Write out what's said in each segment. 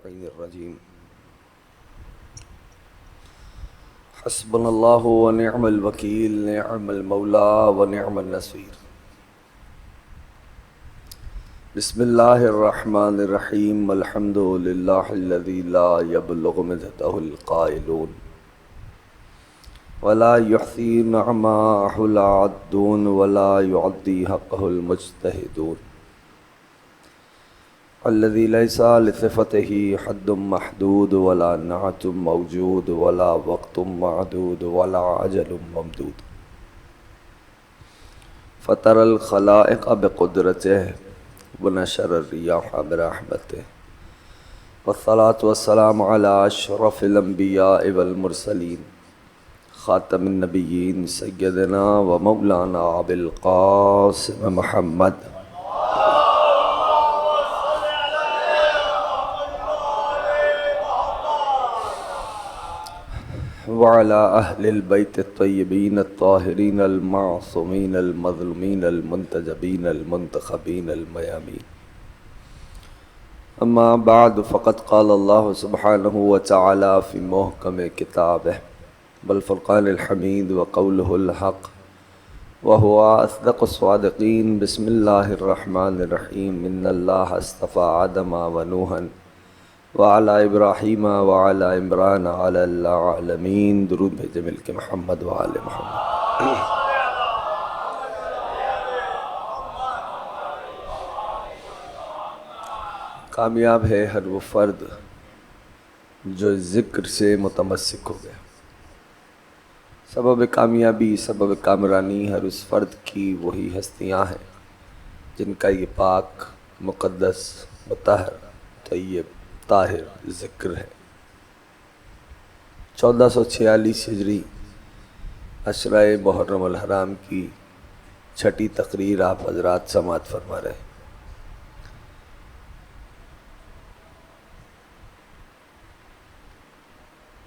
اللعين الرجيم حسبنا الله ونعم الوكيل نعم المولى ونعم النصير بسم الله الرحمن الرحيم الحمد لله الذي لا يبلغ مدحه القائلون ولا يحصي نعمه العادون ولا يعدي حقه المجتهدون الذي ليس لصفته حد محدود ولا نعت موجود ولا وقت معدود ولا عجل ممدود فطر الخلائق بقدرته ونشر الرياح برحمته والصلاة والسلام على أشرف الأنبياء والمرسلين خاتم النبيين سيدنا ومولانا أبي القاسم محمد وعلى أهل البيت الطيبين الطاهرين المعصومين المظلومين المنتجبين المنتخبين الميامين أما بعد فقد قال الله سبحانه وتعالى في محكم كتابه بالفرقان الحميد وقوله الحق وهو أصدق الصادقين بسم الله الرحمن الرحيم إن الله اصطفى آدم ونوحا وعلى إبراهيم وعلى عمران على العالمين درود بھیجے مل کے محمد وآل محمد. کامیاب ہے ہر وہ فرد جو ذکر سے متمسک ہو گیا. سبب کامیابی سبب کامرانی ہر اس فرد کی وہی ہستیاں ہیں جن کا یہ پاک مقدس مطہر طیب طاہر ذکر ہے. 1446 ہجری عشرہ محرم الحرام کی چھٹی تقریر آپ حضرات سماعت فرما رہے ہیں.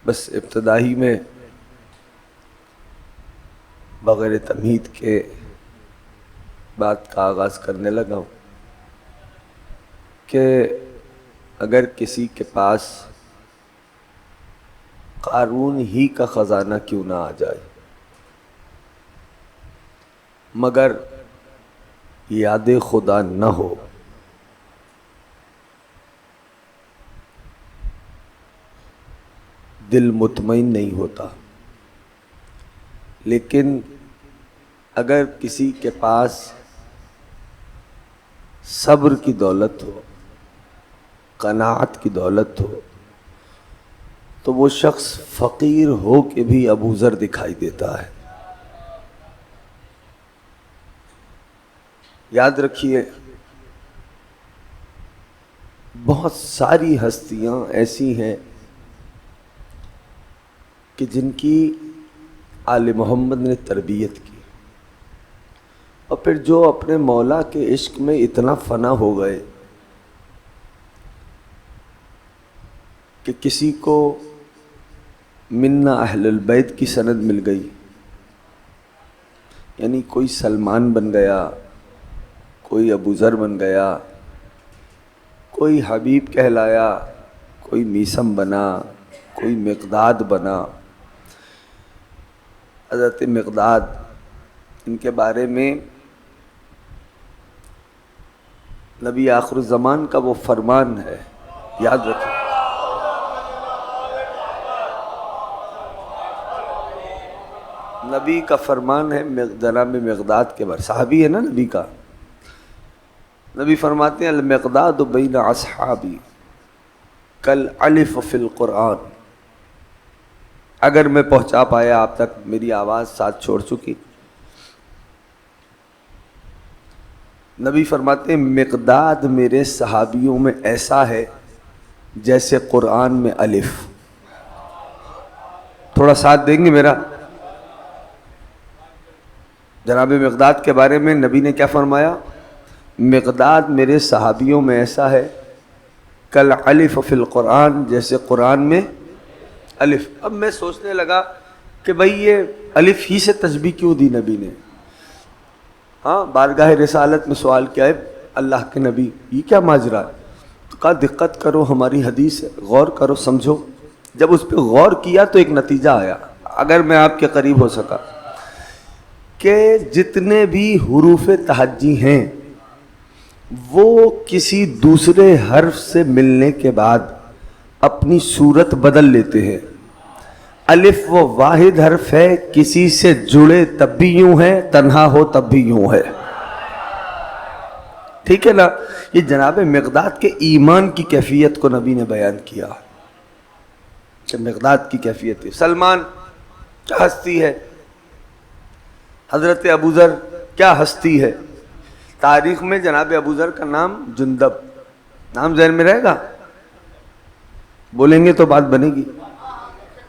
بس ابتدائی میں بغیر تمہید کے بات کا آغاز کرنے لگا ہوں کہ اگر کسی کے پاس قارون ہی کا خزانہ کیوں نہ آ جائے مگر یاد خدا نہ ہو، دل مطمئن نہیں ہوتا. لیکن اگر کسی کے پاس صبر کی دولت ہو، قناعت کی دولت ہو، تو وہ شخص فقیر ہو کے بھی ابو ذر دکھائی دیتا ہے. یاد رکھیے بہت ساری ہستیاں ایسی ہیں کہ جن کی آل محمد نے تربیت کی، اور پھر جو اپنے مولا کے عشق میں اتنا فنا ہو گئے کہ کسی کو منا اہل البیت کی سند مل گئی، یعنی کوئی سلمان بن گیا، کوئی ابو ذر بن گیا، کوئی حبیب کہلایا، کوئی میثم بنا، کوئی مقداد بنا. حضرت مقداد، ان کے بارے میں نبی آخر الزمان کا وہ فرمان ہے، یاد رکھیں. نبی کا فرمان ہے جناب مقداد کے بارے، صحابی ہے نا نبی کا. نبی فرماتے ہیں المقداد بین اصحابی کالالف فی القرآن. اگر میں پہنچا پایا آپ تک، میری آواز ساتھ چھوڑ چکی. نبی فرماتے ہیں مقداد میرے صحابیوں میں ایسا ہے جیسے قرآن میں الف. تھوڑا ساتھ دیں گے میرا؟ جناب مقداد کے بارے میں نبی نے کیا فرمایا؟ مقداد میرے صحابیوں میں ایسا ہے کالالف فی القرآن، جیسے قرآن میں الف. اب میں سوچنے لگا کہ بھئی یہ الف ہی سے تشبیہ کیوں دی نبی نے؟ ہاں، بارگاہ رسالت میں سوال کیا ہے اللہ کے نبی یہ کیا ماجرا ہے؟ تو کہا دقت کرو، ہماری حدیث ہے، غور کرو، سمجھو۔ جب اس پہ غور کیا تو ایک نتیجہ آیا، اگر میں آپ کے قریب ہو سکا، کہ جتنے بھی حروف تہجی ہیں وہ کسی دوسرے حرف سے ملنے کے بعد اپنی صورت بدل لیتے ہیں۔ الف وہ واحد حرف ہے، کسی سے جڑے تب بھی یوں ہے، تنہا ہو تب بھی یوں ہے، ٹھیک ہے نا؟ یہ جناب مقداد کے ایمان کی کیفیت کو نبی نے بیان کیا کہ مقداد کی کیفیت ہے۔ سلمان کیا ہستی ہے، حضرت ابوذر کیا ہستی ہے۔ تاریخ میں جناب ابوذر کا نام جندب، نام ذہن میں رہے گا، بولیں گے تو بات بنے گی،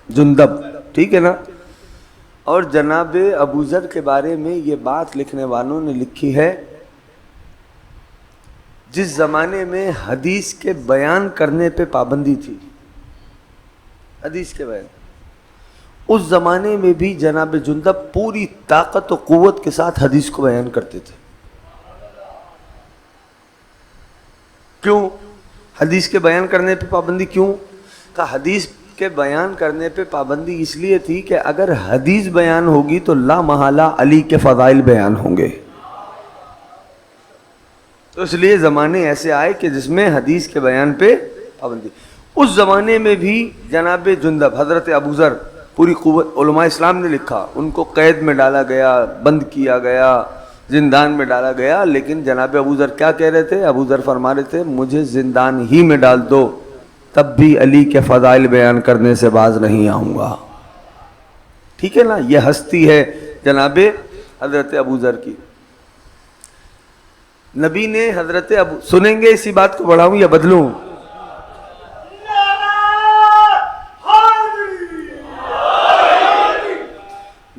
جندب، ٹھیک ہے نا؟ اور جناب ابوذر کے بارے میں یہ بات لکھنے والوں نے لکھی ہے، جس زمانے میں حدیث کے بیان کرنے پہ پابندی تھی، حدیث کے بیان، اس زمانے میں بھی جناب جندب پوری طاقت و قوت کے ساتھ حدیث کو بیان کرتے تھے۔ کیوں حدیث کے بیان کرنے پہ پابندی کیوں؟ کہ حدیث کے بیان کرنے پہ پابندی اس لیے تھی کہ اگر حدیث بیان ہوگی تو لا محالہ علی کے فضائل بیان ہوں گے، تو اس لیے زمانے ایسے آئے کہ جس میں حدیث کے بیان پہ پابندی۔ اس زمانے میں بھی جناب جندب، حضرت ابوذر، پوری قوت، علماء اسلام نے لکھا، ان کو قید میں ڈالا گیا، بند کیا گیا، زندان میں ڈالا گیا، لیکن جناب ابوذر کیا کہہ رہے تھے؟ ابوذر فرما رہے تھے مجھے زندان ہی میں ڈال دو تب بھی علی کے فضائل بیان کرنے سے باز نہیں آؤں گا، ٹھیک ہے نا؟ یہ ہستی ہے جناب حضرت ابوذر کی۔ نبی نے حضرت سنیں گے اسی بات کو بڑھاؤں یا بدلوں؟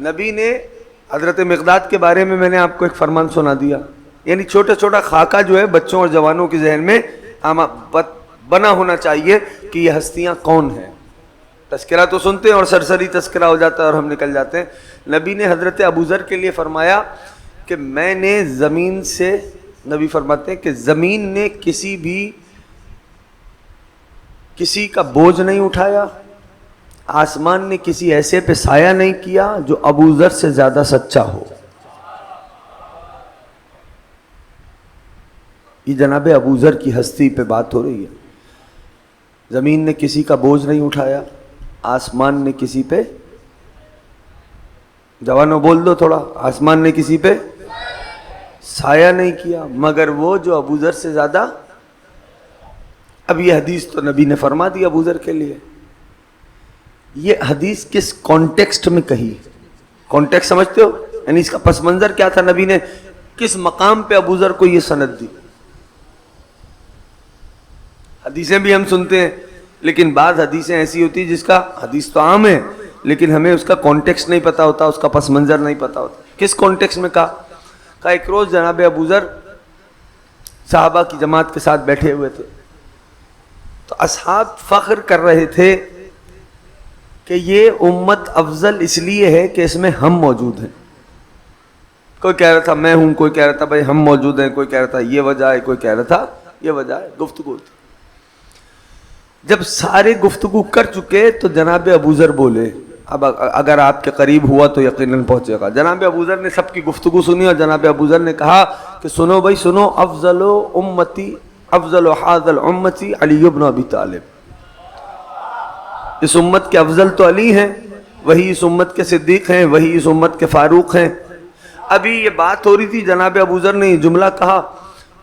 نبی نے حضرت مقداد کے بارے میں نے آپ کو ایک فرمان سنا دیا، یعنی چھوٹا چھوٹا خاکہ جو ہے بچوں اور جوانوں کے ذہن میں بنا ہونا چاہیے کہ یہ ہستیاں کون ہیں۔ تذکرہ تو سنتے ہیں اور سرسری تذکرہ ہو جاتا ہے اور ہم نکل جاتے ہیں۔ نبی نے حضرت ابوذر کے لیے فرمایا کہ میں نے زمین سے، نبی فرماتے ہیں کہ زمین نے کسی کا بوجھ نہیں اٹھایا، آسمان نے کسی ایسے پہ سایہ نہیں کیا جو ابوذر سے زیادہ سچا ہو۔ یہ جناب ابوذر کی ہستی پہ بات ہو رہی ہے۔ زمین نے کسی کا بوجھ نہیں اٹھایا، آسمان نے کسی پہ، جوانوں بول دو تھوڑا، آسمان نے کسی پہ سایہ نہیں کیا مگر وہ جو ابوذر سے زیادہ۔ اب یہ حدیث تو نبی نے فرما دی ابوذر کے لیے۔ یہ حدیث کس کانٹیکسٹ میں کہی؟ کانٹیکسٹ سمجھتے ہو؟ یعنی اس کا پس منظر کیا تھا، نبی نے کس مقام پہ ابوذر کو یہ سند دی؟ حدیثیں بھی ہم سنتے ہیں لیکن بعض حدیثیں ایسی ہوتی ہیں جس کا، حدیث تو عام ہے لیکن ہمیں اس کا کانٹیکسٹ نہیں پتا ہوتا، اس کا پس منظر نہیں پتا ہوتا۔ کس کانٹیکسٹ میں کہا؟ ایک روز جناب ابوذر صحابہ کی جماعت کے ساتھ بیٹھے ہوئے تھے، تو اصحاب فخر کر رہے تھے کہ یہ امت افضل اس لیے ہے کہ اس میں ہم موجود ہیں۔ کوئی کہہ رہا تھا میں ہوں، کوئی کہہ رہا تھا بھائی ہم موجود ہیں، کوئی کہہ رہا تھا یہ وجہ ہے، کوئی کہہ رہا تھا یہ وجہ ہے، گفتگو تھی۔ جب سارے گفتگو کر چکے تو جناب ابوذر بولے، اب اگر آپ کے قریب ہوا تو یقیناً پہنچے گا۔ جناب ابوذر نے سب کی گفتگو سنی اور جناب ابوذر نے کہا کہ سنو بھائی سنو، افضل امتی، افضل حاضل امتی علی بن ابی طالب، اس امت کے افضل تو علی ہیں، وہی اس امت کے صدیق ہیں، وہی اس امت کے فاروق ہیں۔ ابھی یہ بات ہو رہی تھی، جناب ابوذر نے یہ جملہ کہا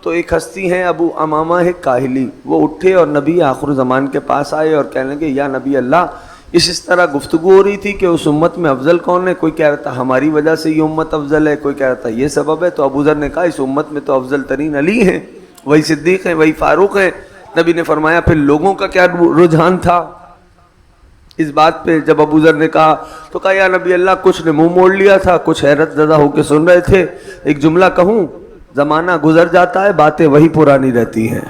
تو ایک ہستی ہیں ابو امامہ ہے کاہلی، وہ اٹھے اور نبی آخر زمان کے پاس آئے اور کہنے لگے یا نبی اللہ، اس طرح گفتگو ہو رہی تھی کہ اس امت میں افضل کون ہے، کوئی کہہ رہا تھا ہماری وجہ سے یہ امت افضل ہے، کوئی کہہ رہا تھا یہ سبب ہے، تو ابوذر نے کہا اس امت میں تو افضل ترین علی ہیں، وہی صدیق ہیں، وہی فاروق ہیں۔ نبی نے فرمایا پھر لوگوں کا کیا رجحان تھا اس بات پہ؟ جب ابوذر نے کہا تو کہا یا نبی اللہ، کچھ نے منہ موڑ لیا تھا، کچھ حیرت زدہ ہو کے سن رہے تھے۔ ایک جملہ کہوں، زمانہ گزر جاتا ہے باتیں وہی پرانی رہتی ہیں،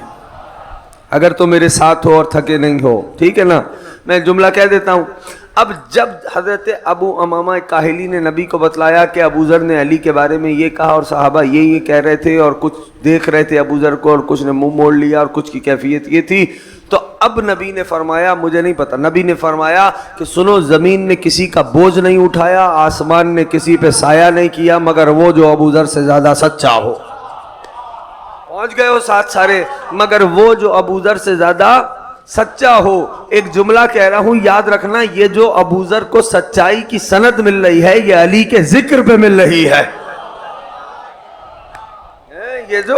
اگر تو میرے ساتھ ہو اور تھکے نہیں ہو، ٹھیک ہے نا؟ میں جملہ کہہ دیتا ہوں، اب جب حضرت ابو امامہ کاہلی نے نبی کو بتلایا کہ ابو ذر نے علی کے بارے میں یہ کہا اور صحابہ یہ کہہ رہے تھے اور کچھ دیکھ رہے تھے ابو ذر کو اور کچھ نے منہ موڑ لیا اور کچھ کی کیفیت یہ تھی، تو اب نبی نے فرمایا، مجھے نہیں پتا، نبی نے فرمایا کہ سنو، زمین نے کسی کا بوجھ نہیں اٹھایا، آسمان نے کسی پہ سایہ نہیں کیا مگر وہ جو ابو ذر سے زیادہ سچا ہو۔ پہنچ گئے ہو ساتھ سارے، مگر وہ جو ابو ذر سے زیادہ سچا ہو۔ ایک جملہ کہہ رہا ہوں، یاد رکھنا، یہ جو ابو ذر کو سچائی کی سند مل رہی ہے یہ علی کے ذکر پہ مل رہی ہے۔ یہ جو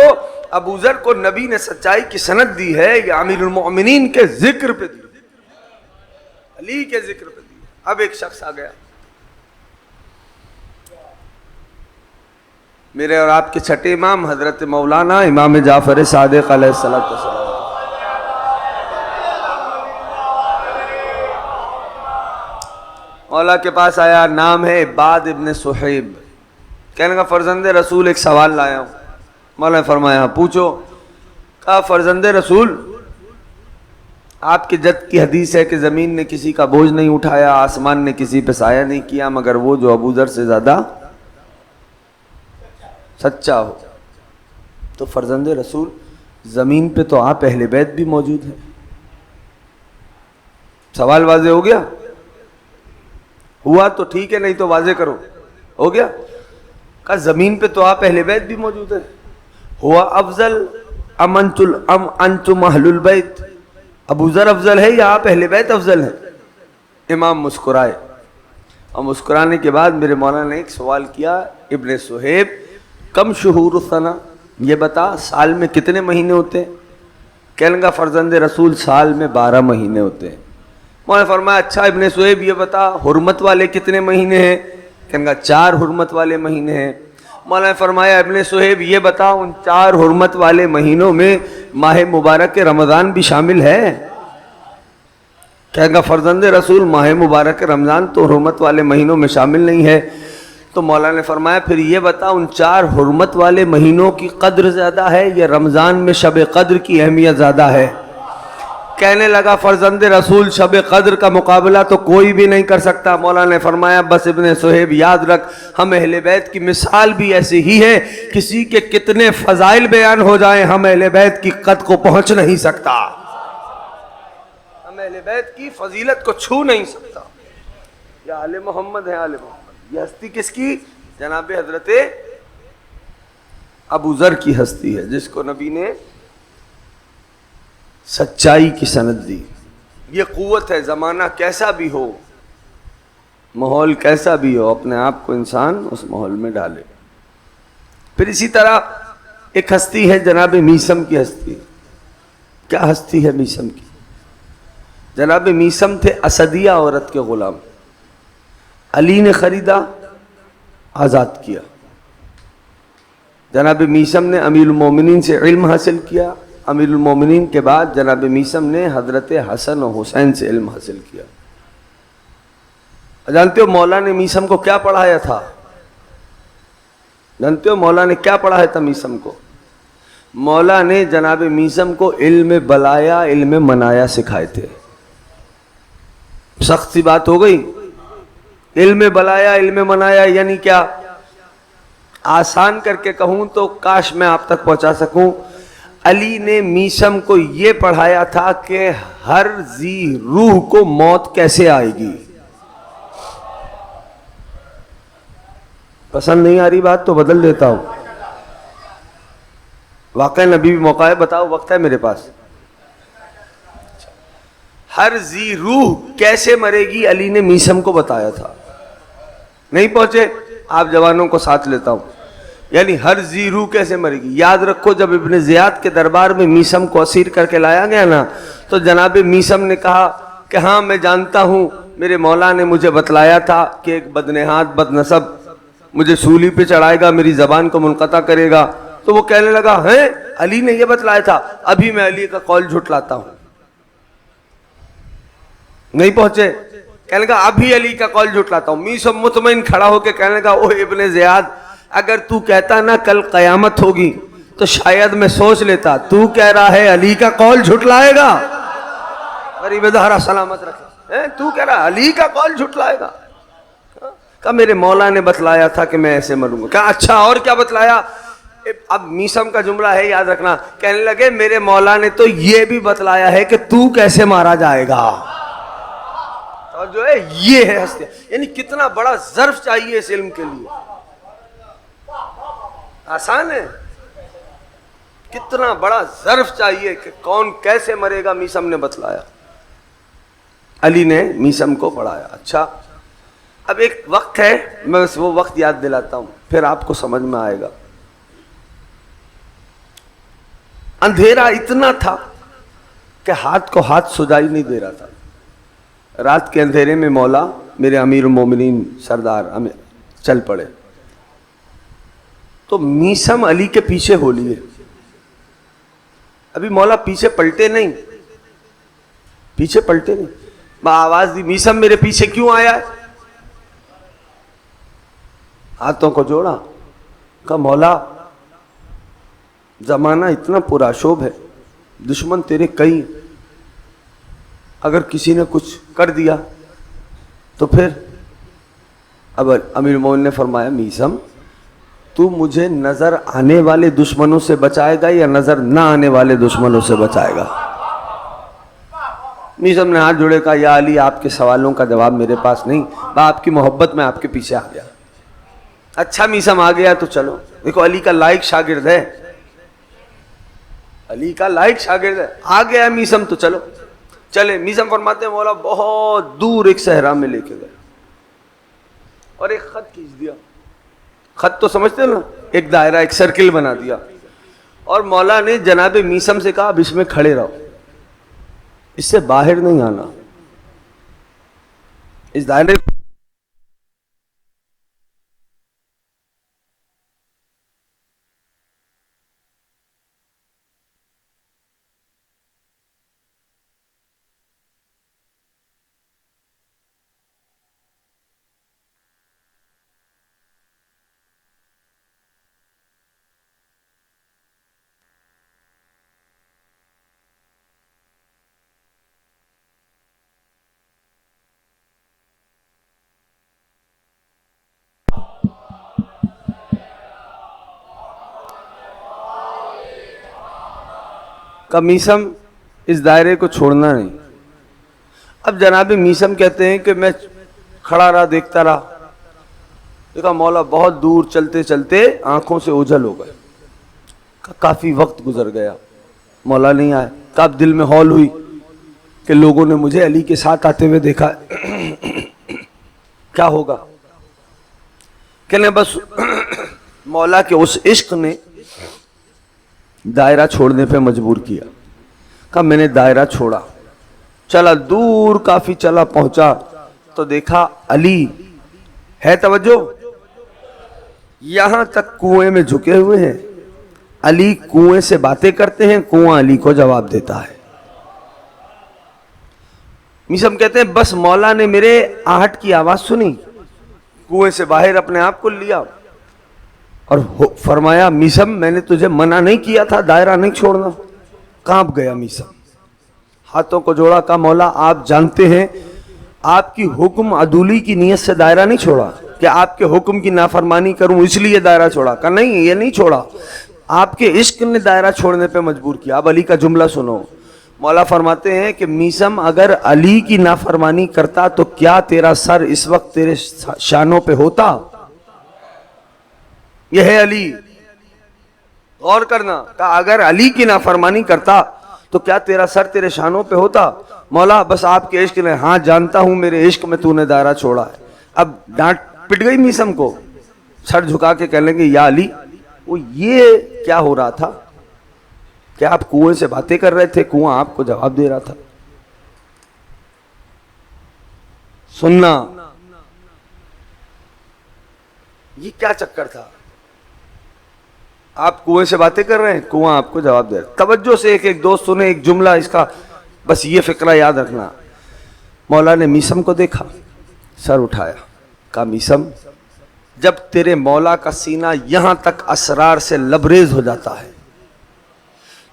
ابو ذر کو نبی نے سچائی کی سند دی ہے یہ امیر المؤمنین کے ذکر پہ دی، علی کے ذکر پہ دی۔ اب ایک شخص آ گیا، میرے اور آپ کے چھٹے امام حضرت مولانا امام جعفر صادق علیہ السلام، مولا کے پاس آیا، نام ہے عباد ابن صہیب، کہنے کا فرزند رسول ایک سوال لایا ہوں۔ مولا نے فرمایا پوچھو۔ کہا فرزند رسول، آپ کے جد کی حدیث ہے کہ زمین نے کسی کا بوجھ نہیں اٹھایا، آسمان نے کسی پہ سایہ نہیں کیا مگر وہ جو ابو ذر سے زیادہ سچا ہو۔ تو فرزند رسول، زمین پہ تو آپ اہل بیت بھی موجود ہیں۔ سوال واضح ہو گیا؟ ہوا تو ٹھیک ہے، نہیں تو واضح کرو۔ ہو گیا؟ کہا زمین پہ تو آپ اہل بیت بھی موجود ہیں، ہوا افضل ام انتم اہل البیت، ابو ذر افضل ہے یا آپ اہل بیت افضل ہیں؟ امام مسکرائے، اور مسکرانے کے بعد میرے مولانا نے ایک سوال کیا، ابن صہیب کم شہور السنہ، یہ بتا سال میں کتنے مہینے ہوتے ہیں؟ کہنے کا فرزند رسول سال میں 12 مہینے ہوتے ہیں۔ مولانا نے فرمایا اچھا ابن صہیب یہ بتا حرمت والے کتنے مہینے ہیں؟ کہنے کا 4 حرمت والے مہینے ہیں۔ مولانا نے فرمایا ابن صہیب یہ بتا ان 4 حرمت والے مہینوں میں ماہ مبارک رمضان بھی شامل ہے؟ کہنے کا فرزند رسول ماہ مبارک رمضان تو حرمت والے مہینوں میں شامل نہیں ہے۔ تو مولانا نے فرمایا پھر یہ بتا ان 4 حرمت والے مہینوں کی قدر زیادہ ہے یا رمضان میں شب قدر کی اہمیت زیادہ ہے؟ کہنے لگا فرزند رسول شب قدر کا مقابلہ تو کوئی بھی نہیں کر سکتا۔ مولانا نے فرمایا بس ابن صہیب یاد رکھ، ہم اہل بیت کی مثال بھی ایسی ہی ہے، کسی کے کتنے فضائل بیان ہو جائیں ہم اہل بیت کی قد کو پہنچ نہیں سکتا، ہم اہل بیت کی فضیلت کو چھو نہیں سکتا۔ یہ آل محمد ہے، آل محمد۔ یہ ہستی کس کی؟ جناب حضرت ابو ذر کی ہستی ہے، جس کو نبی نے سچائی کی سند دی۔ یہ قوت ہے، زمانہ کیسا بھی ہو، ماحول کیسا بھی ہو، اپنے آپ کو انسان اس ماحول میں ڈالے۔ پھر اسی طرح ایک ہستی ہے جناب میثم کی ہستی۔ کیا ہستی ہے میثم کی؟ جناب میثم تھے اسدیہ عورت کے غلام، علی نے خریدا، آزاد کیا۔ جناب میثم نے امیر المومنین سے علم حاصل کیا، امیر المومنین کے بعد جناب میثم نے حضرت حسن و حسین سے علم حاصل کیا۔ جانتے ہو مولا نے میثم کو کیا پڑھایا تھا؟ جانتے ہو مولا نے کیا پڑھایا تھا میثم کو؟ مولا نے جناب میثم کو علم بلایا، علم منایا سکھائے تھے۔ سخت سی بات ہو گئی، علم بلایا علم منایا یعنی کیا؟ آسان کر کے کہوں تو کاش میں آپ تک پہنچا سکوں، علی نے میثم کو یہ پڑھایا تھا کہ ہر ذی روح کو موت کیسے آئے گی۔ پسند نہیں آ رہی بات تو بدل دیتا ہوں، واقعہ نبی بھی موقع ہے، بتاؤ وقت ہے میرے پاس۔ ہر ذی روح کیسے مرے گی علی نے میثم کو بتایا تھا۔ نہیں پہنچے؟ آپ جوانوں کو ساتھ لیتا ہوں، یعنی ہر ذی روح کیسے مرے گی۔ یاد رکھو جب ابن زیاد کے دربار میں میثم کو اسیر کر کے لایا گیا نا، تو جناب میثم نے کہا کہ ہاں میں جانتا ہوں، میرے مولا نے مجھے بتلایا تھا کہ ایک بدنہاد بد نسب مجھے سولی پہ چڑھائے گا، میری زبان کو منقطع کرے گا۔ تو وہ کہنے لگا ہیں علی نے یہ بتلایا تھا، ابھی میں علی کا قول جھٹلاتا ہوں۔ نہیں پہنچے؟ کہنے لگا ابھی علی کا قول جھٹلاتا ہوں۔ میثم مطمئن کھڑا ہو کے کہنے لگا او ابن زیاد، اگر تو کہتا نا کل قیامت ہوگی تو شاید میں سوچ لیتا، تو کہہ رہا ہے علی کا قول جھٹلائے گا۔ غریب دہرا سلامت رکھے۔ تو کہہ رہا علی کا قول جھٹلائے گا؟ کہا میرے مولا نے بتلایا تھا کہ میں ایسے مروں گا۔ کہا اچھا اور کیا بتلایا؟ اب میسم کا جملہ ہے، یاد رکھنا، کہنے لگے میرے مولا نے تو یہ بھی بتلایا ہے کہ تو کیسے مارا جائے گا۔ اور جو ہے یہ ہے ہستی، یعنی کتنا بڑا ظرف چاہیے اس علم کے لیے، آسان ہے؟ کتنا بڑا ظرف چاہیے کہ کون کیسے مرے گا، میسم نے بتلایا، علی نے میسم کو پڑھایا۔ اچھا اب ایک وقت ہے، میں بس وہ وقت یاد دلاتا ہوں پھر آپ کو سمجھ میں آئے گا۔ اندھیرا اتنا تھا کہ ہاتھ کو ہاتھ سجائی نہیں دے رہا تھا۔ رات کے اندھیرے میں مولا میرے امیر المومنین سردار چل پڑے، تو میسم علی کے پیچھے ہو لیے۔ ابھی مولا پیچھے پلٹے نہیں، پیچھے پلٹے نہیں، میں آواز دی میسم میرے پیچھے کیوں آیا ہے؟ ہاتھوں کو جوڑا، کہا مولا زمانہ اتنا پرآشوب ہے، دشمن تیرے کئی، اگر کسی نے کچھ کر دیا تو پھر؟ اب امیر المومنین نے فرمایا میسم تو مجھے نظر آنے والے دشمنوں سے بچائے گا یا نظر نہ آنے والے دشمنوں سے بچائے گا؟ میسم نے ہاتھ جوڑے، کہا یا علی آپ کے سوالوں کا جواب میرے پاس نہیں، میں آپ کی محبت میں آپ کے پیچھے آ گیا۔ اچھا میسم آ گیا تو چلو، دیکھو علی کا لائق شاگرد ہے، علی کا لائق شاگرد ہے، آ گیا میسم تو چلو چلے۔ میسم فرماتے ہیں مولا بہت دور ایک صحرا میں لے کے گئے اور ایک خط کھینچ دیا، خط تو سمجھتے ہیں نا، ایک دائرہ ایک سرکل بنا دیا، اور مولا نے جناب میسم سے کہا اب اس میں کھڑے رہو، اس سے باہر نہیں آنا، اس دائرے کا میسم اس دائرے کو چھوڑنا نہیں۔ اب جناب میسم کہتے ہیں کہ میں کھڑا رہا، دیکھتا رہا، دیکھا مولا بہت دور چلتے چلتے آنکھوں سے اوجھل ہو گئے، کافی وقت گزر گیا، مولا نہیں آئے۔ اب دل میں ہول ہوئی کہ لوگوں نے مجھے علی کے ساتھ آتے ہوئے دیکھا، کیا ہوگا؟ کہ بس مولا کے اس عشق نے دائرہ چھوڑنے پہ مجبور کیا۔ کہا میں نے دائرہ چھوڑا، چلا دور کافی چلا، پہنچا تو دیکھا علی ہے، توجہ، یہاں تک کنویں میں جھکے ہوئے ہیں، علی کنویں سے باتیں کرتے ہیں، کنواں علی کو جواب دیتا ہے۔ میسم کہتے ہیں بس مولا نے میرے آہٹ کی آواز سنی، کنویں سے باہر اپنے آپ کو لیا اور فرمایا میسم میں نے تجھے منع نہیں کیا تھا دائرہ نہیں چھوڑنا؟ کانپ گیا میسم، ہاتھوں کو جوڑا، کہا مولا آپ جانتے ہیں آپ کی حکم عدولی کی نیت سے دائرہ نہیں چھوڑا، کہ آپ کے حکم کی نافرمانی کروں اس لیے دائرہ چھوڑا؟ کہا نہیں یہ نہیں چھوڑا، آپ کے عشق نے دائرہ چھوڑنے پہ مجبور کیا۔ اب علی کا جملہ سنو، مولا فرماتے ہیں کہ میسم اگر علی کی نافرمانی کرتا تو کیا تیرا سر اس وقت تیرے شانوں پہ ہوتا؟ یہ ہے علی، غور کرنا، کہا اگر علی کی نافرمانی کرتا تو کیا تیرا سر تیرے شانوں پہ ہوتا؟ مولا بس آپ کے عشق نے، ہاں جانتا ہوں میرے عشق میں تو نے دائرہ چھوڑا ہے۔ اب ڈانٹ پٹ گئی میسم کو، سر جھکا کے کہنے لگے یا علی وہ یہ کیا ہو رہا تھا؟ کیا آپ کنویں سے باتیں کر رہے تھے؟ کنواں آپ کو جواب دے رہا تھا۔ سننا، یہ کیا چکر تھا؟ آپ کنویں سے باتیں کر رہے ہیں، کنواں آپ کو جواب دے رہا ہے۔ توجہ سے ایک دوست سنے ایک جملہ اس کا، بس یہ فقرہ یاد رکھنا۔ مولا نے میسم کو دیکھا، سر اٹھایا، کہا میسم جب تیرے مولا کا سینہ یہاں تک اسرار سے لبریز ہو جاتا ہے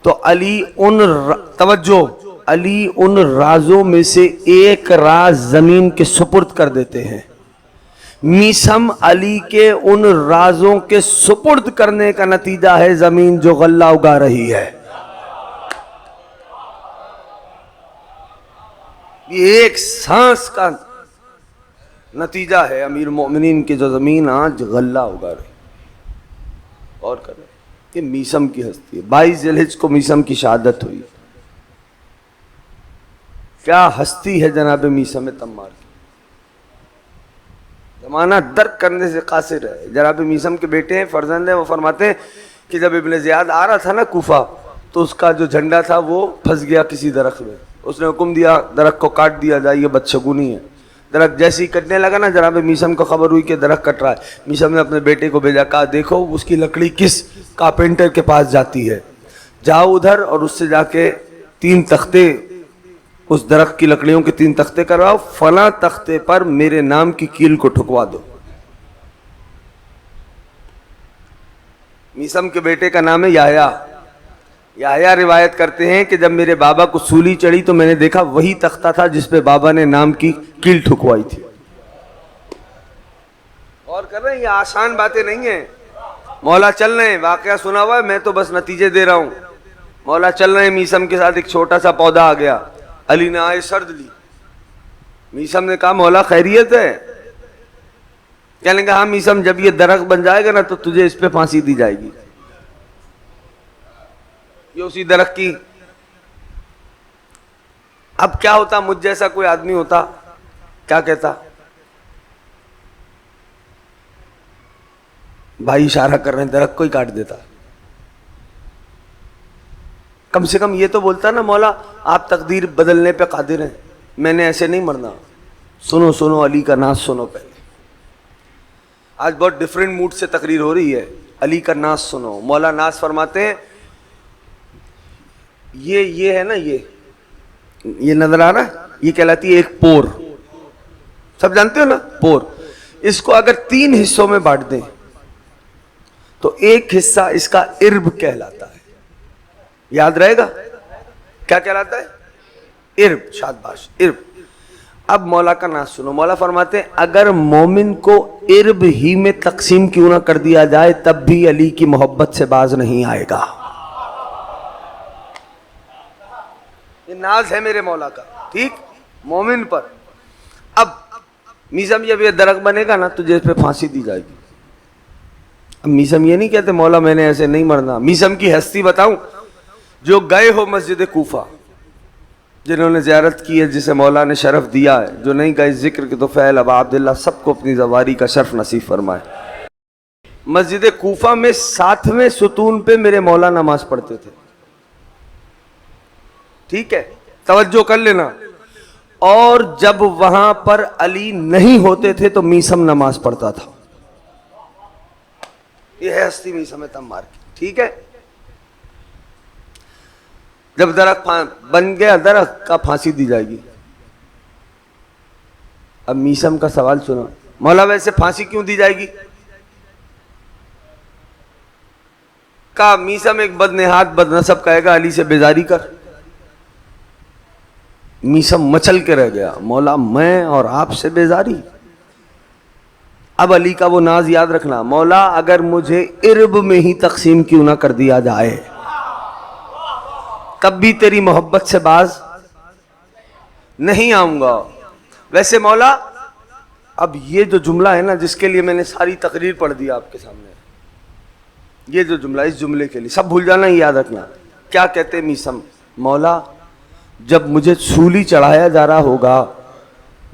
تو علی توجہ علی ان رازوں میں سے ایک راز زمین کے سپرد کر دیتے ہیں. میسم علی کے ان رازوں کے سپرد کرنے کا نتیجہ ہے زمین جو غلہ اگا رہی ہے. یہ ایک سانس کا نتیجہ ہے امیر المومنین کی جو زمین آج غلہ اگا رہی. اور کر رہے یہ میسم کی ہستی ہے. 22 ذی الحجہ کو میسم کی شہادت ہوئی. کیا ہستی ہے جناب میسم تمار کی. زمانہ درک کرنے سے قاصر ہے. جناب میسم کے بیٹے ہیں, فرزند ہیں, وہ فرماتے ہیں کہ جب ابن زیاد آ رہا تھا نا کوفہ, تو اس کا جو جھنڈا تھا وہ پھنس گیا کسی درخت میں. اس نے حکم دیا درخت کو کاٹ دیا جائے, یہ بدشگونی ہے. درخت جیسے ہی کٹنے لگا نا, جناب میسم کو خبر ہوئی کہ درخت کٹ رہا ہے. میسم نے اپنے بیٹے کو بھیجا, کہا دیکھو اس کی لکڑی کس کارپینٹر کے پاس جاتی ہے, جاؤ ادھر اور اس سے جا کے 3 تختے, اس درخت کی لکڑیوں کے 3 تختے کرواؤ, فلاں تختے پر میرے نام کی کیل کو ٹھکوا دو. میسم کے بیٹے کا نام ہے یحییٰ. یحییٰ روایت کرتے ہیں کہ جب میرے بابا کو سولی چڑھی تو میں نے دیکھا وہی تختہ تھا جس پہ بابا نے نام کی کیل ٹھکوائی تھی. اور کر رہے ہیں, یہ آسان باتیں نہیں ہیں. مولا چل رہے ہیں, واقعہ سنا ہوا ہے, میں تو بس نتیجے دے رہا ہوں. مولا چل رہے ہیں, میسم کے ساتھ ایک چھوٹا سا پودا آ گیا. علی نے آئے سرد لی. میسم نے کہا مولا خیریت ہے؟ کہنے لگا ہاں میسم, جب یہ درخت بن جائے گا نا تو تجھے اس پہ پھانسی دی جائے گی. یہ اسی درخت کی. اب کیا ہوتا, مجھ جیسا کوئی آدمی ہوتا کیا کہتا؟ بھائی اشارہ کر رہے ہیں, درخت کو ہی کاٹ دیتا. کم سے کم یہ تو بولتا نا مولا آپ تقدیر بدلنے پہ قادر ہیں, میں نے ایسے نہیں مرنا. سنو سنو علی کا ناز سنو پہلے. آج بہت ڈیفرنٹ موڈ سے تقریر ہو رہی ہے. علی کا ناز سنو. مولا ناز فرماتے ہیں یہ ہے نا, یہ نظر آ رہا ہے, یہ کہلاتی ہے ایک پور. سب جانتے ہو نا پور. اس کو اگر 3 حصوں میں بانٹ دیں تو ایک حصہ اس کا ارب کہلاتا ہے. یاد رہے گا کیا کہلاتا ہے؟ ارب. شاباش, ارب. اب مولا کا ناز سنو. مولا فرماتے ہیں اگر مومن کو ارب ہی میں تقسیم کیوں نہ کر دیا جائے تب بھی علی کی محبت سے باز نہیں آئے گا. یہ ناز ہے میرے مولا کا, ٹھیک, مومن پر. اب میسم جب یہ درخت بنے گا نا تجھے اس پہ پھانسی دی جائے گی. اب میسم یہ نہیں کہتے مولا میں نے ایسے نہیں مرنا. میسم کی ہستی بتاؤں, جو گئے ہو مسجد کوفہ, جنہوں نے زیارت کی ہے, جسے مولا نے شرف دیا ہے, جو نہیں گئے ذکر کے تو فعل ابا عبداللہ سب کو اپنی زواری کا شرف نصیب فرمائے. مسجد کوفہ میں 7ویں ستون پہ میرے مولا نماز پڑھتے تھے. ٹھیک ہے, توجہ کر لینا. اور جب وہاں پر علی نہیں ہوتے تھے تو میسم نماز پڑھتا تھا. یہ ہے ہستی میسم تمار کی. ٹھیک ہے, جب درخت بن گیا درخت کا پھانسی دی جائے گی. اب میسم کا سوال سنو, مولا ویسے پھانسی کیوں دی جائے گی؟ کہا میسم ایک بدنہاد بدنسب کہے گا علی سے بیزاری کر. میسم مچل کے رہ گیا, مولا میں اور آپ سے بیزاری. اب علی کا وہ ناز یاد رکھنا, مولا اگر مجھے ارب میں ہی تقسیم کیوں نہ کر دیا جائے تب بھی تیری محبت سے باز نہیں آؤں گا. ویسے مولا اب یہ جو جملہ ہے نا جس کے لیے میں نے ساری تقریر پڑھ دی آپ کے سامنے, یہ جو جملہ, اس جملے کے لیے سب بھول جانا, یہ یاد رکھنا. کیا کہتے میسم, مولا جب مجھے سولی چڑھایا جا رہا ہوگا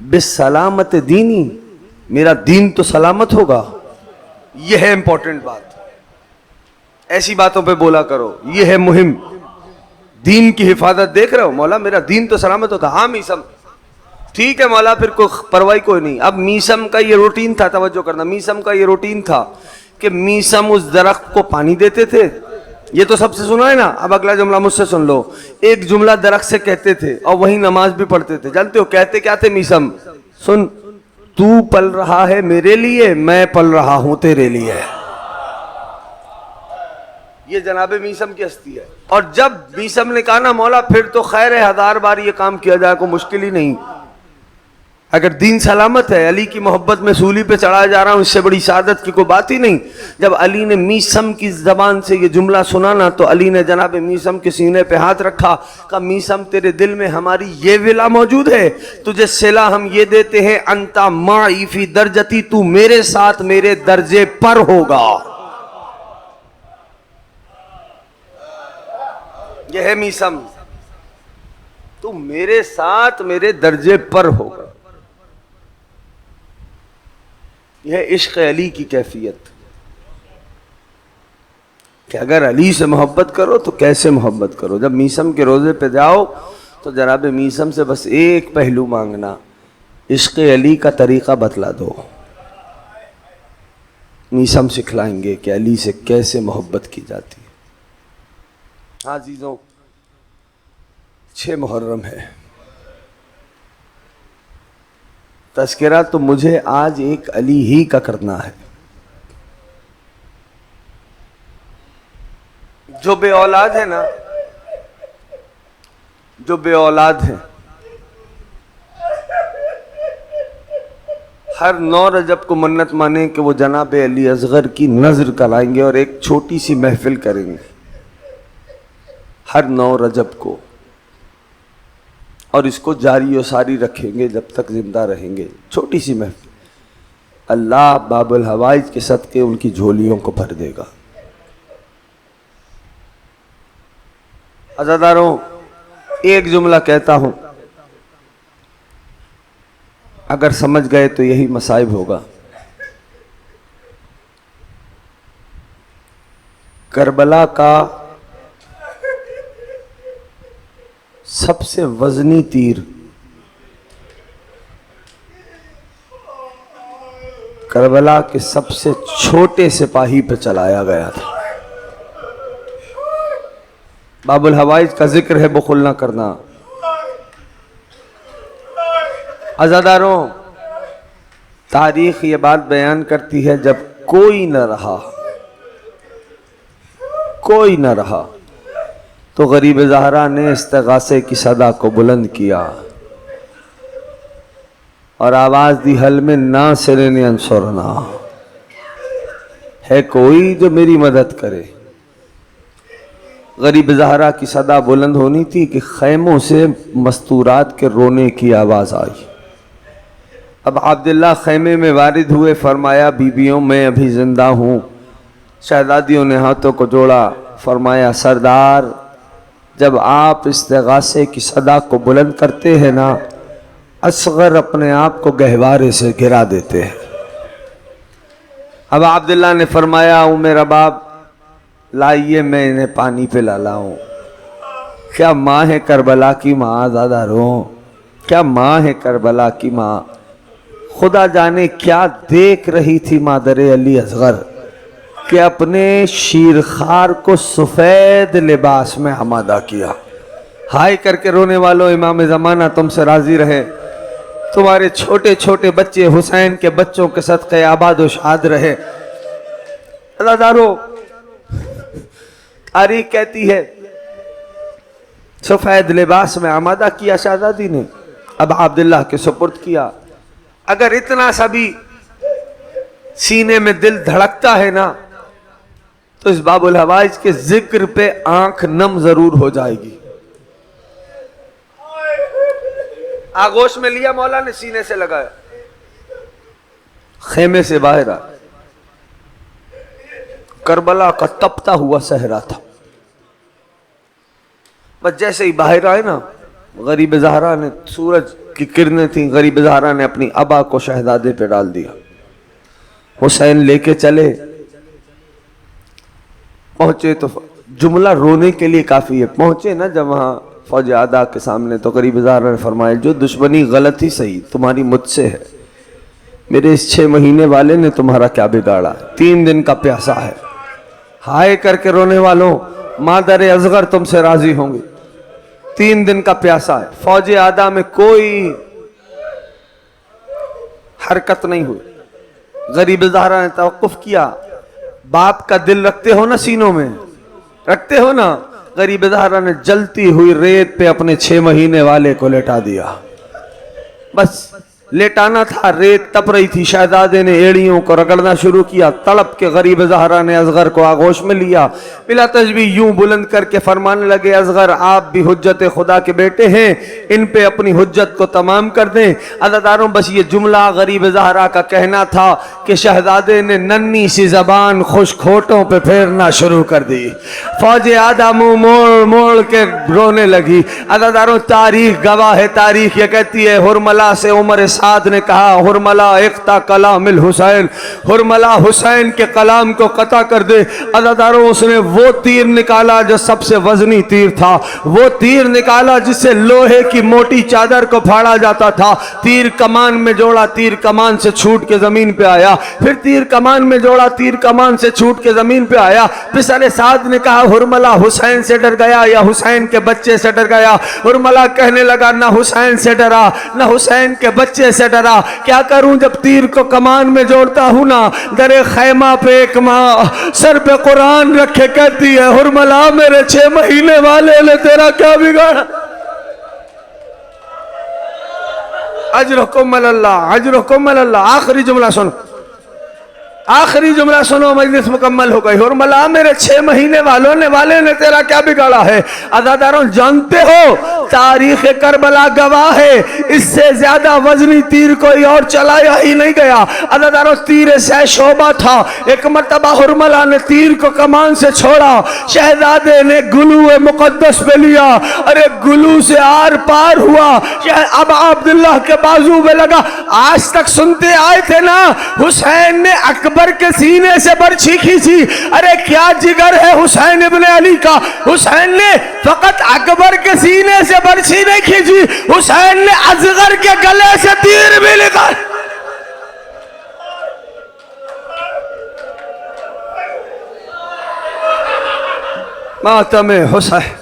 بسلامت دینی, میرا دین تو سلامت ہوگا. یہ ہے امپورٹنٹ بات, ایسی باتوں پہ بولا کرو, یہ ہے مہم. دین کی حفاظت دیکھ رہے ہو, مولا میرا دین تو سلامت ہوتا. ہاں میسم ٹھیک ہے مولا, پھر کوئی پرواہ کوئی نہیں. اب میسم کا یہ روٹین تھا, توجہ کرنا, میسم کا یہ روٹین تھا کہ میسم اس درخت کو پانی دیتے تھے. یہ تو سب سے سنا ہے نا. اب اگلا جملہ مجھ سے سن لو. ایک جملہ درخت سے کہتے تھے اور وہی نماز بھی پڑھتے تھے. جانتے ہو کہتے کیا تھے میسم؟ سن, تو پل رہا ہے میرے لیے, میں پل رہا ہوں تیرے لیے. یہ جناب میثم کی ہستی ہے. اور جب میثم نے کہا نا مولا پھر تو خیر ہے 1000 بار یہ کام کیا جائے، کوئی مشکل ہی نہیں، اگر دین سلامت ہے، علی کی محبت میں سولی پہ چڑھایا جا رہا ہوں، اس سے بڑی سعادت کی کوئی بات ہی نہیں. جب علی نے میثم کی زبان سے یہ جملہ سنا نا تو علی نے جناب میثم کے سینے پہ ہاتھ رکھا، کہا میثم تیرے دل میں ہماری یہ ولا موجود ہے، تجھے صلہ ہم یہ دیتے ہیں انتا معی فی درجتی، تو میرے ساتھ میرے درجے پر ہوگا. یہ ہے میثم، تو میرے ساتھ میرے درجے پر ہوگا. یہ ہے عشق علی کی کیفیت کہ اگر علی سے محبت کرو تو کیسے محبت کرو. جب میثم کے روزے پہ جاؤ تو جناب میثم سے بس ایک پہلو مانگنا، عشق علی کا طریقہ بتلا دو. میثم سکھلائیں گے کہ علی سے کیسے محبت کی جاتی ہے. ہاں عزیزوں، 6 محرم ہے. تذکرہ تو مجھے آج ایک علی ہی کا کرنا ہے. جو بے اولاد ہے نا، جو بے اولاد ہیں، ہر 9 رجب کو منت مانیں کہ وہ جناب علی اصغر کی نظر کرائیں گے اور ایک چھوٹی سی محفل کریں گے ہر 9 رجب کو، اور اس کو جاری و ساری رکھیں گے جب تک زندہ رہیں گے. چھوٹی سی محفل، اللہ باب الحوائج کے صدقے ان کی جھولیوں کو بھر دے گا. عزاداروں، ایک جملہ کہتا ہوں، اگر سمجھ گئے تو یہی مصائب ہوگا. کربلا کا سب سے وزنی تیر کربلا کے سب سے چھوٹے سپاہی پہ چلایا گیا تھا. باب الحوائج کا ذکر ہے، بخل نہ کرنا. عزاداروں، تاریخ یہ بات بیان کرتی ہے جب کوئی نہ رہا، کوئی نہ رہا تو غریب زہرا نے استغاثے کی صدا کو بلند کیا اور آواز دی حل میں ناصرن انصرنا، ہے کوئی جو میری مدد کرے. غریب زہرا کی صدا بلند ہونی تھی کہ خیموں سے مستورات کے رونے کی آواز آئی. اب عبداللہ خیمے میں وارد ہوئے، فرمایا بیویوں میں ابھی زندہ ہوں. شہزادیوں نے ہاتھوں کو جوڑا، فرمایا سردار جب آپ استغاثے کی صدا کو بلند کرتے ہیں نا، اصغر اپنے آپ کو گہوارے سے گرا دیتے ہیں. اب عبداللہ نے فرمایا او میرا باپ لائیے میں انہیں پانی پہ لاؤں. کیا ماں ہے کربلا کی ماں عزاداروں، کیا ماں ہے کربلا کی ماں. خدا جانے کیا دیکھ رہی تھی مادر علی اصغر کہ اپنے شیرخوار کو سفید لباس میں ہمادہ کیا. ہائے کر کے رونے والوں، امام زمانہ تم سے راضی رہے، تمہارے چھوٹے چھوٹے بچے حسین کے بچوں کے صدقے آباد و شاد رہے. عزاداروں، تاریخ کہتی ہے سفید لباس میں آمادہ کیا شہزادی نے، اب عبداللہ کے سپرد کیا. اگر اتنا سا بھی سینے میں دل دھڑکتا ہے نا تو اس باب الحوائج کے ذکر پہ آنکھ نم ضرور ہو جائے گی. آغوش میں لیا مولا نے، سینے سے لگایا، خیمے سے باہر آ. کربلا کا تپتا ہوا صحرا تھا. بس جیسے ہی باہر آئے نا، غریب زہرا نے، سورج کی کرنیں تھیں، غریب زہرا نے اپنی ابا کو شہزادے پہ ڈال دیا. حسین لے کے چلے، پہنچے تو جملہ رونے کے لیے کافی ہے. پہنچے نا جب وہاں فوج اعداء کے سامنے تو غریب زہرا نے فرمایا جو دشمنی غلط ہی صحیح تمہاری مجھ سے ہے، میرے اس 6 مہینے والے نے تمہارا کیا بگاڑا، 3 دن کا پیاسا ہے. ہائے کر کے رونے والوں، مادر اصغر تم سے راضی ہوں گی، 3 دن کا پیاسا ہے. فوج اعداء میں کوئی حرکت نہیں ہوئی. غریب زہرا نے توقف کیا. باپ کا دل رکھتے ہو نا سینوں میں، رکھتے ہو نا؟ غریب زہرا نے جلتی ہوئی ریت پہ اپنے 6 مہینے والے کو لٹا دیا. بس لیٹانا تھا، ریت تپ رہی تھی. شہزادے نے ایڑیوں کو رگڑنا شروع کیا. تڑپ کے غریب زہرا نے اصغر کو آغوش میں لیا. بلا تشبیہ یوں بلند کر کے فرمانے لگے، اصغر آپ بھی حجت خدا کے بیٹے ہیں، ان پہ اپنی حجت کو تمام کر دیں. عزیزانو بس یہ جملہ غریب زہرا کا کہنا تھا کہ شہزادے نے ننھی سی زبان خشک ہونٹوں پہ پھیرنا شروع کر دی. فوج آدھا منہ موڑ موڑ کے رونے لگی. عزیزانو تاریخ گواہ ہے، تاریخ یہ کہتی ہے ہرملا سے عمر سعد نے کہا ہرملا اقطع کلام الحسین، ہرملا حسین کے کلام کو قطع کر دے. عزیزانو اس نے وہ تیر نکالا جو سب سے وزنی تیر تھا، وہ تیر نکالا جس سے لوہے کی موٹی چادر کو پھاڑا جاتا تھا. تیر کمان میں جوڑا، تیر کمان سے چھوٹ کے زمین پہ آیا. پھر تیر کمان میں جوڑا، تیر کمان سے چھوٹ کے زمین پہ آیا. پسر سعد نے کہا ہرملا حسین سے ڈر گیا یا حسین کے بچے سے ڈر گیا؟ ہرملا کہنے لگا نہ حسین سے ڈرا نہ حسین کے بچے سے ڈرا. کیا کروں جب تیر کو کمان میں جوڑتا ہوں نا؟ در خیمہ پہ ایک ماں سر پہ قرآن رکھے کہتی ہے ہرملا میرے 6 مہینے والے نے تیرا کیا بگاڑا؟ اجرکم اللہ، اجرکم اللہ. آخری جملہ سنو، آخری جملہ سنو، مجلس مکمل ہو گئی. ہرملا میرے 6 مہینے والے نے تیرا کیا بگاڑا ہے؟ عزیزانو جانتے ہو تاریخ کربلا گواہ ہے اس سے زیادہ وزنی تیر کوئی اور چلایا ہی نہیں گیا. عزیزانو تیر سے شعبہ تھا. ایک مرتبہ ہرملا نے تیر کو کمان سے چھوڑا، شہزادے نے گلو مقدس پہ لیا، ارے گلو سے آر پار ہوا، اب عبداللہ کے بازو میں لگا. آج تک سنتے آئے تھے نا حسین نے اکبر کے سینے سے برچھی کھینچی. ارے کیا جگر ہے حسین ابن علی کا! حسین نے فقط اکبر کے سینے سے برچھی نہیں کھینچی، حسین نے اصغر کے گلے سے تیر بھی نکالا. ماتم حسین.